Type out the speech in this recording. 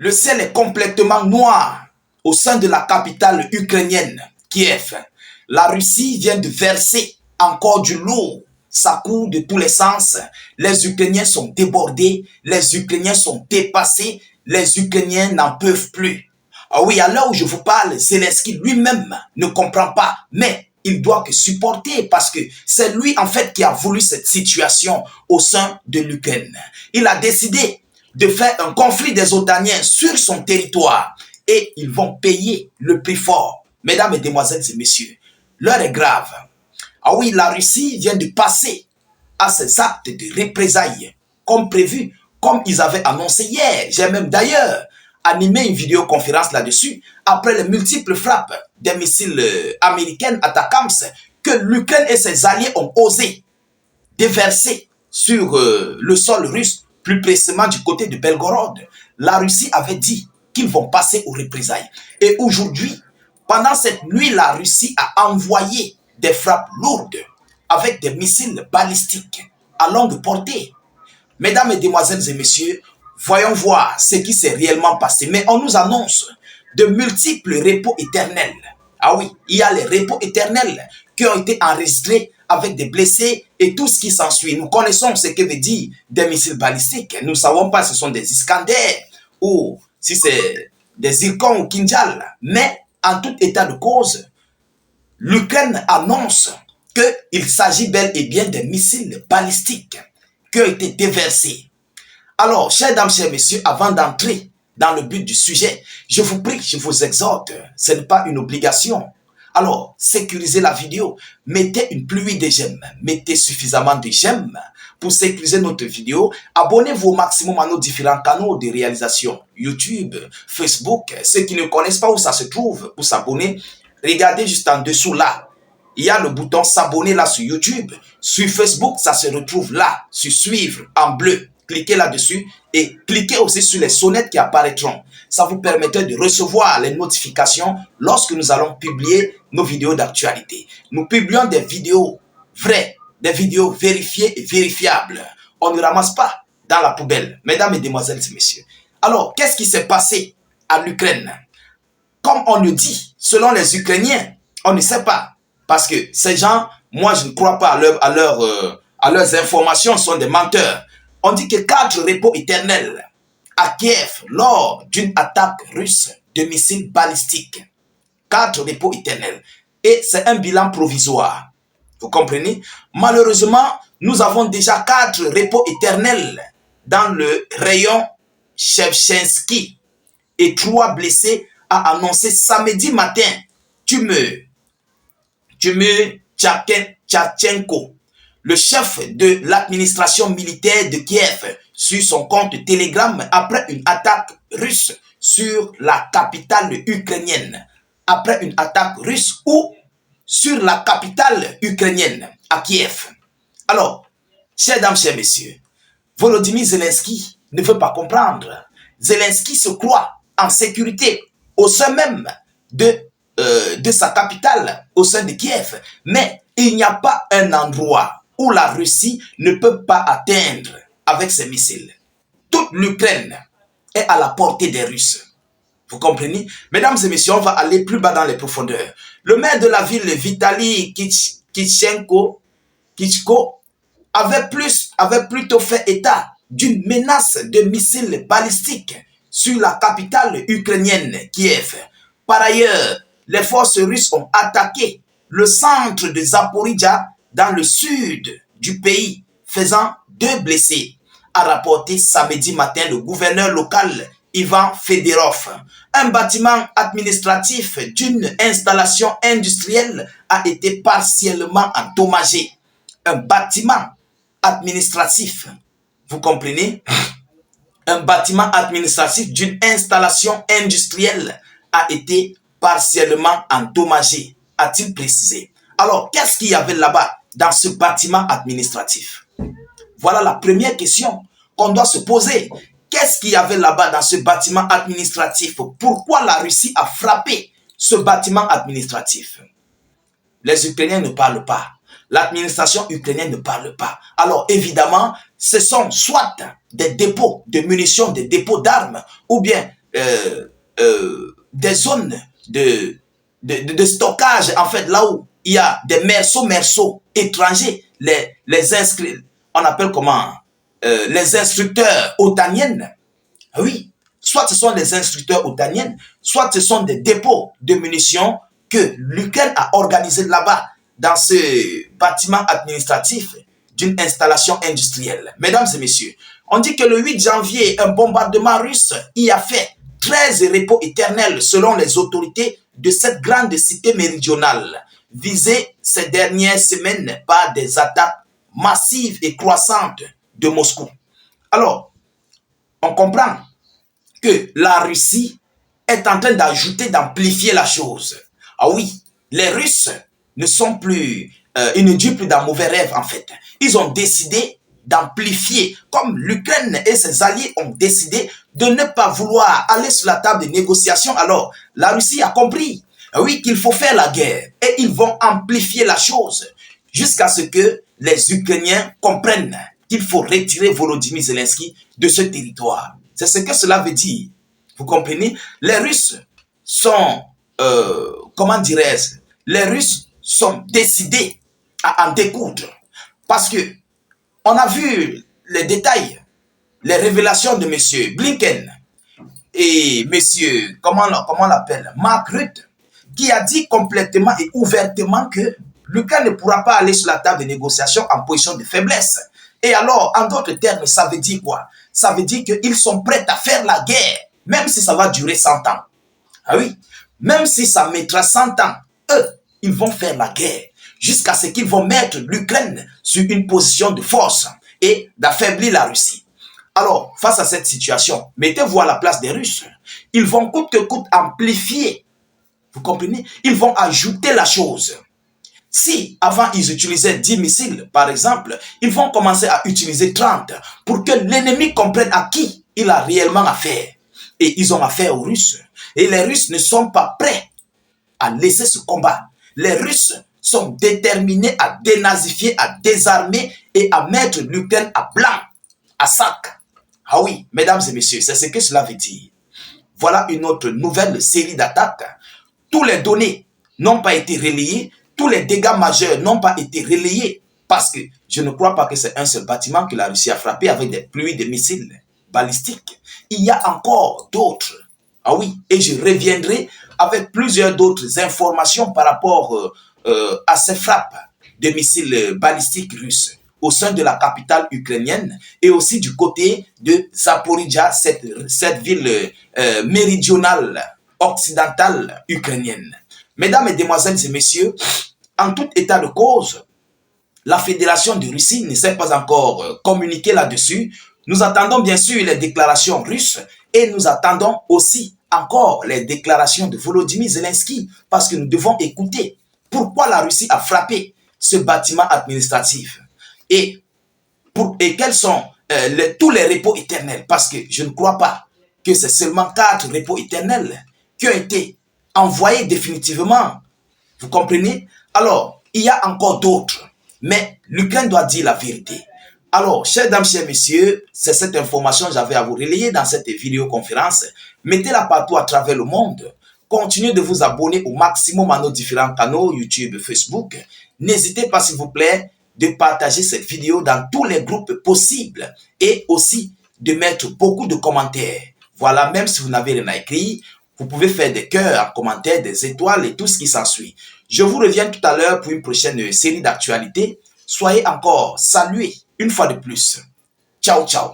Le ciel est complètement noir au sein de la capitale ukrainienne, Kiev. La Russie vient de verser encore du lourd. Ça court de tous les sens. Les Ukrainiens sont débordés. Les Ukrainiens sont dépassés. Les Ukrainiens n'en peuvent plus. Ah oui, à l'heure où je vous parle, Zelensky lui-même ne comprend pas. Mais il doit que supporter parce que c'est lui en fait qui a voulu cette situation au sein de l'Ukraine. Il a décidé de faire un conflit des Otaniens sur son territoire et ils vont payer le prix fort. Mesdames, Mesdemoiselles et Messieurs, l'heure est grave. Ah oui, la Russie vient de passer à ces actes de représailles comme prévu, comme ils avaient annoncé hier. J'ai même d'ailleurs animé une vidéoconférence là-dessus après les multiples frappes des missiles américains Atakams que l'Ukraine et ses alliés ont osé déverser sur le sol russe, plus précisément du côté de Belgorod. La Russie avait dit qu'ils vont passer aux représailles. Et aujourd'hui, pendant cette nuit, la Russie a envoyé des frappes lourdes avec des missiles balistiques à longue portée. Mesdames, Mesdemoiselles et Messieurs, voyons voir ce qui s'est réellement passé. Mais on nous annonce de multiples repos éternels. Ah oui, il y a les repos éternels qui ont été enregistrés avec des blessés et tout ce qui s'ensuit. Nous connaissons ce que veut dire des missiles balistiques. Nous ne savons pas si ce sont des Iskander ou si c'est des Zircon ou Kinjal. Mais en tout état de cause, l'Ukraine annonce qu'il s'agit bel et bien des missiles balistiques qui ont été déversés. Alors, chers dames, chers messieurs, avant d'entrer dans le but du sujet, je vous prie, je vous exhorte, ce n'est pas une obligation. Alors, sécurisez la vidéo, mettez une pluie de j'aime, mettez suffisamment de j'aime pour sécuriser notre vidéo. Abonnez-vous au maximum à nos différents canaux de réalisation, YouTube, Facebook. Ceux qui ne connaissent pas où ça se trouve pour s'abonner, regardez juste en dessous là. Il y a le bouton s'abonner là sur YouTube. Sur Facebook, ça se retrouve là, sur suivre en bleu. Cliquez là-dessus et cliquez aussi sur les sonnettes qui apparaîtront. Ça vous permettra de recevoir les notifications lorsque nous allons publier nos vidéos d'actualité. Nous publions des vidéos vraies, des vidéos vérifiées et vérifiables. On ne ramasse pas dans la poubelle, mesdames, mesdemoiselles et messieurs. Alors, qu'est-ce qui s'est passé à l'Ukraine? Comme on le dit, selon les Ukrainiens, on ne sait pas. Parce que ces gens, moi je ne crois pas à leurs informations, sont des menteurs. On dit que 4 repos éternels à Kiev lors d'une attaque russe de missiles balistiques. 4 repos éternels. Et c'est un bilan provisoire. Vous comprenez? Malheureusement, nous avons déjà 4 repos éternels dans le rayon Shevchensky. Et 3 blessés a annoncé samedi matin. Tumeur Tchatchenko, le chef de l'administration militaire de Kiev, sur son compte Telegram après une attaque russe sur la capitale ukrainienne. Après une attaque russe ou sur la capitale ukrainienne, à Kiev. Alors, chers dames, chers messieurs, Volodymyr Zelensky ne veut pas comprendre. Zelensky se croit en sécurité au sein même de sa capitale, au sein de Kiev. Mais il n'y a pas un endroit où la Russie ne peut pas atteindre avec ses missiles. Toute l'Ukraine est à la portée des Russes. Vous comprenez? Mesdames et messieurs, on va aller plus bas dans les profondeurs. Le maire de la ville, Vitaly Klitschko, avait plutôt fait état d'une menace de missiles balistiques sur la capitale ukrainienne, Kiev. Par ailleurs, les forces russes ont attaqué le centre de Zaporizhzhia dans le sud du pays, faisant 2 blessés, a rapporté samedi matin le gouverneur local Ivan Fedorov. Un bâtiment administratif d'une installation industrielle a été partiellement endommagé. Un bâtiment administratif, vous comprenez? Un bâtiment administratif d'une installation industrielle a été partiellement endommagé, a-t-il précisé. Alors, qu'est-ce qu'il y avait là-bas dans ce bâtiment administratif? Voilà la première question qu'on doit se poser. Qu'est-ce qu'il y avait là-bas dans ce bâtiment administratif? Pourquoi la Russie a frappé ce bâtiment administratif? Les Ukrainiens ne parlent pas. L'administration ukrainienne ne parle pas. Alors, évidemment, ce sont soit des dépôts de munitions, des dépôts d'armes, ou bien des zones de stockage, en fait, là où il y a des merceaux étrangers, les inscrits, on appelle comment, les instructeurs otaniennes. Oui, soit ce sont des instructeurs otaniennes, soit ce sont des dépôts de munitions que l'Ukraine a organisé là-bas, dans ce bâtiment administratif d'une installation industrielle. Mesdames et messieurs, on dit que le 8 janvier, un bombardement russe y a fait 13 repos éternels selon les autorités de cette grande cité méridionale, visée ces dernières semaines par des attaques massives et croissantes de Moscou. Alors, on comprend que la Russie est en train d'ajouter, d'amplifier la chose. Ah oui, les Russes ne sont plus, ils ne durent plus d'un mauvais rêve en fait. Ils ont décidé d'amplifier, comme l'Ukraine et ses alliés ont décidé de ne pas vouloir aller sur la table de négociation. Alors, la Russie a compris, oui, qu'il faut faire la guerre et ils vont amplifier la chose jusqu'à ce que les Ukrainiens comprennent qu'il faut retirer Volodymyr Zelensky de ce territoire. C'est ce que cela veut dire. Vous comprenez? Les Russes sont, comment dirais-je, les Russes sont décidés à en découdre. Parce que on a vu les détails, les révélations de M. Blinken et M. comment on l'appelle, Mark Rutte, qui a dit complètement et ouvertement que l'Ukraine ne pourra pas aller sur la table de négociation en position de faiblesse. Et alors, en d'autres termes, ça veut dire quoi? Ça veut dire qu'ils sont prêts à faire la guerre, même si ça va durer 100 ans. Ah oui, même si ça mettra 100 ans, eux, ils vont faire la guerre jusqu'à ce qu'ils vont mettre l'Ukraine sur une position de force et d'affaiblir la Russie. Alors, face à cette situation, mettez-vous à la place des Russes. Ils vont coûte que coûte amplifier. Vous comprenez? Ils vont ajouter la chose. Si avant ils utilisaient 10 missiles, par exemple, ils vont commencer à utiliser 30 pour que l'ennemi comprenne à qui il a réellement affaire. Et ils ont affaire aux Russes. Et les Russes ne sont pas prêts à laisser ce combat. Les Russes sont déterminés à dénazifier, à désarmer et à mettre l'Ukraine à blanc, à sac. Ah oui, mesdames et messieurs, c'est ce que cela veut dire. Voilà une autre nouvelle série d'attaques. Tous les données n'ont pas été relayées, tous les dégâts majeurs n'ont pas été relayés parce que je ne crois pas que c'est un seul bâtiment que la Russie a frappé avec des pluies de missiles balistiques. Il y a encore d'autres. Ah oui, et je reviendrai avec plusieurs d'autres informations par rapport à ces frappes de missiles balistiques russes au sein de la capitale ukrainienne et aussi du côté de Zaporizhzhia, cette ville méridionale, occidentale ukrainienne. Mesdames, Mesdemoiselles et Messieurs, en tout état de cause, la Fédération de Russie ne s'est pas encore communiqué là-dessus. Nous attendons bien sûr les déclarations russes et nous attendons aussi encore les déclarations de Volodymyr Zelensky parce que nous devons écouter pourquoi la Russie a frappé ce bâtiment administratif et quels sont tous les repos éternels, parce que je ne crois pas que c'est seulement 4 repos éternels qui ont été envoyés définitivement. Vous comprenez? Alors, il y a encore d'autres, mais l'Ukraine doit dire la vérité. Alors, chers dames, chers messieurs, c'est cette information que j'avais à vous relayer dans cette vidéoconférence. Mettez-la partout à travers le monde. Continuez de vous abonner au maximum à nos différents canaux YouTube, Facebook. N'hésitez pas, s'il vous plaît, de partager cette vidéo dans tous les groupes possibles et aussi de mettre beaucoup de commentaires. Voilà, même si vous n'avez rien à écrire, vous pouvez faire des cœurs en commentaire, des étoiles et tout ce qui s'ensuit. Je vous reviens tout à l'heure pour une prochaine série d'actualités. Soyez encore salués une fois de plus. Ciao, ciao.